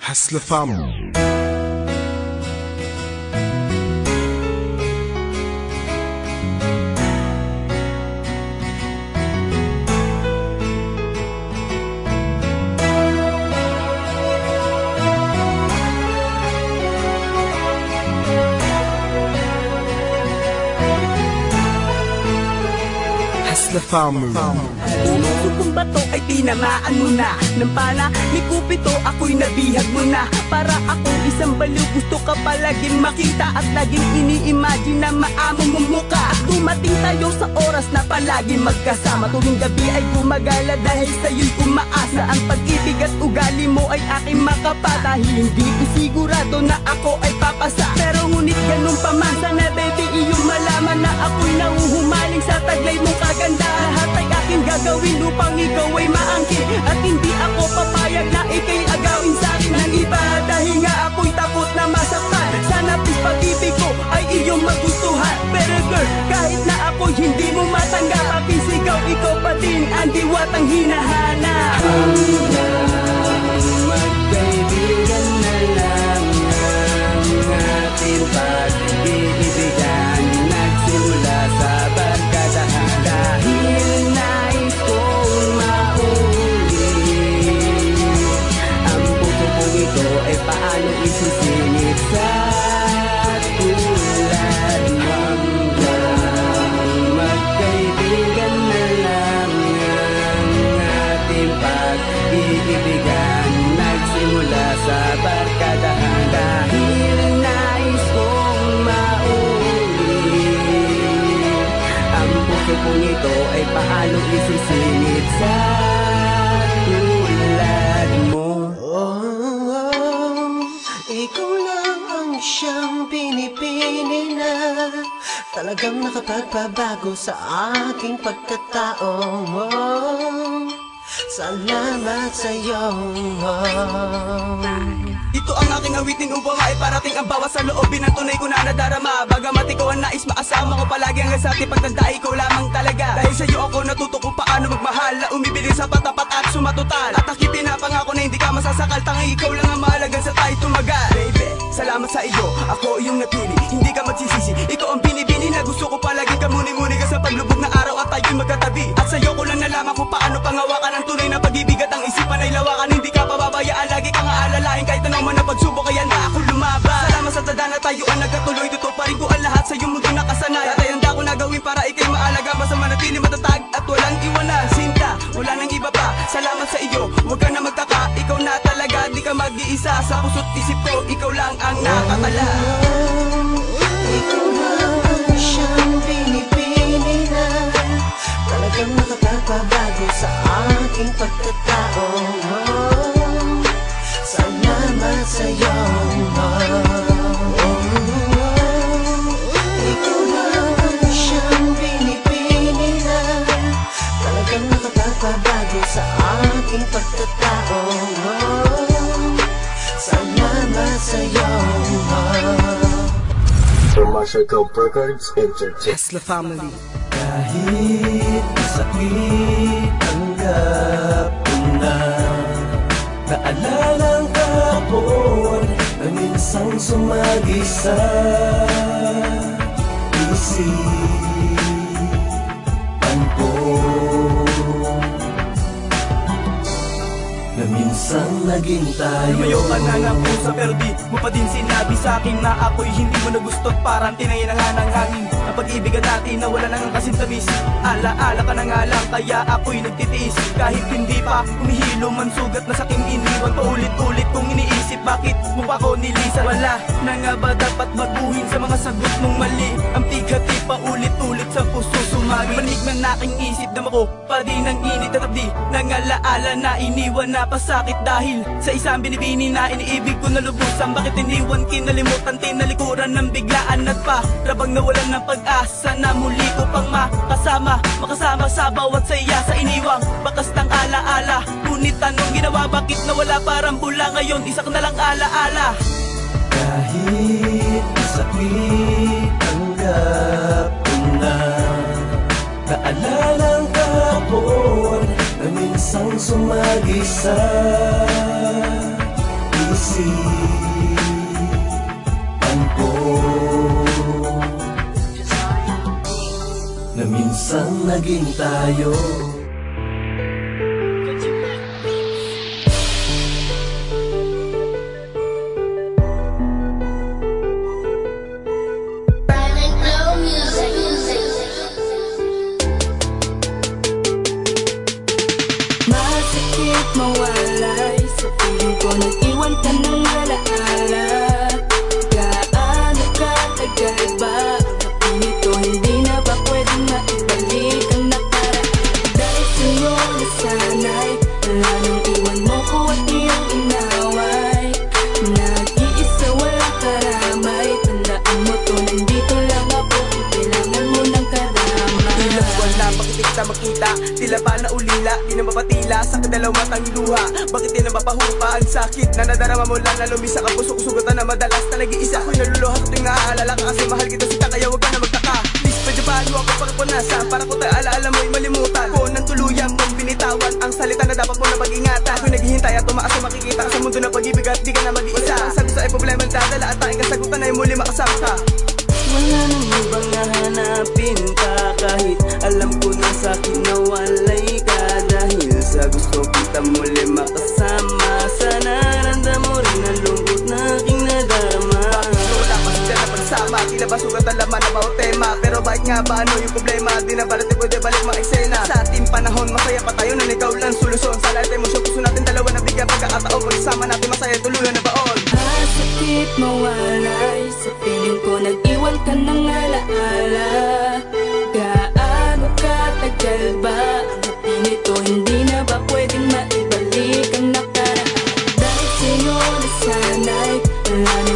Hustler Family. Hustler Family. Tumusok kong bato ay tinamaan mo na ng pala ni Kupito, ako'y nabihag mo na. Para akong isang baliw, gusto ka palaging makita at laging ini-imagine na maamong mong muka. At dumating tayo sa oras na palagi magkasama. Tuwing gabi ay gumagala dahil sa'yo'y umaasa. Ang pag-ibig at ugali mo ay aking makapata. Hindi ko sigurado na ako ay papasa, pero ngunit ganun pa man, sana baby iyong malaman na ako'y nauhumaling sa taglay mong kaganda. Lahat ay aking gagawin upang ikaw ay maangkin, at hindi ako papayag na ikay agawin sa'kin ng iba. Dahil nga ako'y takot na masaktan. Sana please pag-ibig ko ay iyong magustuhan. Pero girl, kahit na ako'y hindi mo matanggap, aking sigaw, ikaw pa din ang diwatang hinahanap. Magkaibigan na lang ang ating pag-iibigan. Nagsimula sa barkadahan dahil nais kong mauli. Ang puso kong ito ay paano isisingit sa tulad mong magkaibigan na lang ang ating pag-iibigan. Nagsimula sa barkadahan dahil nais kong mauli. Ang puso kong ito ay paano isisingit sa tulad mo. Ikaw lang ang siyang pinipili na talagang nakapagpabago sa aking pagkatao. Salamat sa'yo. Ito ang aking awitin upang maiparating ang bawas sa loobin ng tunay ko na nadarama. Bagamat ikaw ang nais maasama ko palagi hanggang sa ating pagtanda, ikaw lamang talaga. Dahil sa'yo ako natuto kung paano magmahal, na umibiling sa patapat at sumatutal. At aking pinapangako na hindi ka masasakal, tangi ikaw lang ang mahalaga sa tayo tumagal. Baby, salamat sa iyo, ako iyong napili, hindi ka magsisisi. Ikaw ang binibini na gusto ko palagi ka muni-muni ka sa paglubog na araw at tayo'y magkatabi. At sa'yo ko lang nalaman kung paano pangawakan ang tunay na pag-ibig at ang isipan ay lawakan. Hindi ka pababayaan, lagi kang aalalahin kahit anong man ang pagsubok, kaya handa ako lumaban. Salamat sa tadhana, tayo ang nagkatuloy, tutuparin ko ang lahat sa iyong mundo nakasanay. At ay handa ko na gawin para ikay maalaga, basta manatili matatag at walang iwanan. Sinta, wala nang iba pa, salamat sa iyo, huwag ka na magtaka. Ikaw na talaga, di ka mag-iisa, sa puso't isip ko, ikaw lang ang nakatala. Ikaw lang ang siyang pinipili na talagang nakapagpabago sa aking pagkatao. Salamat sa'yo. Ikaw lang ang siyang pinipili na talagang nakapagpabago sa aking pagkatao. Salamat sa'yo. From Marshall Records Entertainment. Hustler Family. Kahit masakit tanggap ko na, naalala ang kahapon na minsang sumagi sa isipan ko, na minsang naging tayo. Lumayo ka na ng pusa pero di mo pa din sinabi sa'kin na ako'y hindi mo nagusto't parang tinayin na nga ng hangin. Ang pag-ibigan natin na wala nang kasintamis, ala-ala ka na nga lang kaya ako'y nagtitiis. Kahit hindi pa humihilo man sugat na saking iniwan, paulit-ulit kong iniisip bakit mo pa ko nilisan. Wala na nga ba dapat baguhin sa mga sagot mong mali? Ang tigati pa ulit-ulit sa puso sumagi. Manig ng aking isip na mako pa din ang init at abdi ng alaala na iniwan na pasakit dahil sa isang binibini na iniibig ko na lubusan. Bakit iniwan kinalimutan, tinalikuran ng biglaan at pa rabang nawalan ng pag-asa na muli ko pang makasama sa bawat saya sa iniwang bakas ng alaala. Ngunit anong ginawa, bakit nawala parang bula ngayon, isa ka na lang alaala. Kahit masakit tanggap ko na, naalala ang kahapon na minsang sumagi sa naisipan ko na minsan naging tayo. Masakit mawalay sa piling ko, nag-iwan ka ng alaala. Gaano katagal ba ang ating ito? Hindi na ba pwedeng maibalik ang nakaraan? Dahil sa'yo nasanay, wala nang iwan mo ko at iyong inaway. Nag-iisa walang karamay, tandaan mo to, nandito lang ako kung kailangan mo ng karamay. Ilang buwan na pakitig sa makita, tila ba na ulila, di na mapatila sa kadalaw matang luha. Bakit di na mapahupa ang sakit na nadarama mo lang na lumisa ka puso sugatan na madalas na nag-iisa. Ako'y naluluha sa tuwing naaalala ka kasi mahal kita sita, kaya wag ka na magtaka. Please medyo bago ako pakipunasan para ko tayo alaala mo'y malimutan ko ng tuluyan mong binitawan ang salita na dapat mo na pag-ingatan. Ako'y naghihintay at tumaas na makikita ka sa mundo ng pag-ibig at di ka na mag-iisa. Wala kang sagot sa problema ang dadala at tanging kasagutan ay muli makasama ka. Wala nang ibang nahanapin pa, kahit alam ko na sa'kin na walay ka. Dahil sa gusto kita muli makasama, sa naranda mo rin ang lungkot na aking nadarama. Wala pa siya na pagsama, tila ba sugat ang laman na bawat tema. Pero bakit nga ba ano yung problema? Di na ba natin pwede balik mga eksena? Sa ating panahon masaya pa tayo na ikaw lang solusyon. Sa lahat emosyon puso natin dalawa na bigyan pagkakataon. Pagsama natin masaya tuluyan na baon. Masakit mawalay sa piling ko, nag-iwan ka ng alaala. Gaano katagal ba ang ating ito? Hindi na ba pwedeng maibalik ang nakaraan? Dahil sa'yo nasanay, wala na